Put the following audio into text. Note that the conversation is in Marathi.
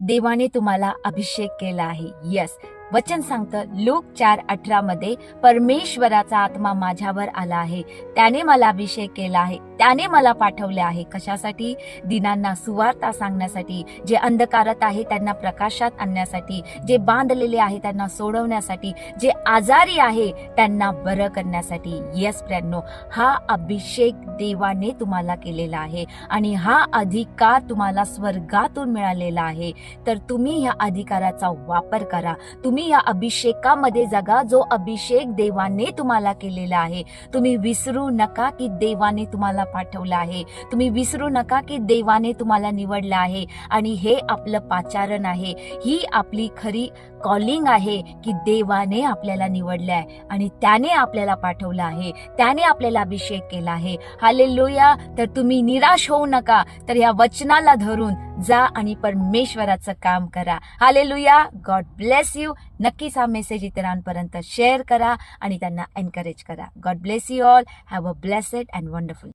देवाने तुम्हाला अभिषेक केला आहे. यस, वचन सांगतं लूक 4:18 मध्ये, परमेश्वराचा आत्मा माझ्यावर आला आहे, त्याने मला अभिषेक केला आहे, त्याने मला पाठवले आहे. कशासाठी? दीनांना सुवार्ता सांगण्यासाठी, जे अंधकारात आहे त्यांना प्रकाशात आणण्यासाठी, जे बांधलेले आहे त्यांना सोडवण्यासाठी, जे आजारी आहे त्यांना बरं करण्यासाठी. येस फ्रेंडनो, हा अभिषेक देवाने तुम्हाला केलेला आहे आणि हा अधिकार तुम्हाला स्वर्गातून मिळालेला आहे. तर तुम्ही ह्या अधिकाराचा वापर करा. तुम्ही या अभिषेकामध्ये जगा, जो अभिषेक देवाने तुम्हाला केलेला आहे. तुम्ही विसरू नका की देवाने तुम्हाला पाठवलं आहे. तुम्ही विसरू नका की देवाने तुम्हाला निवडलं आहे आणि हे आपलं पाचारण आहे. ही आपली खरी कॉलिंग आहे की देवाने आपल्याला निवडलं आहे आणि त्याने आपल्याला पाठवलं आहे, त्याने आपल्याला अभिषेक केला आहे. हालेलुया. तर तुम्ही निराश होऊ नका, तर या वचनाला धरून जा आणि परमेश्वराचं काम करा. हालेलुया. God bless you. नक्कीच हा मेसेज इतरांपर्यंत शेअर करा आणि त्यांना एनकरेज करा. God bless you all. Have a blessed and wonderful.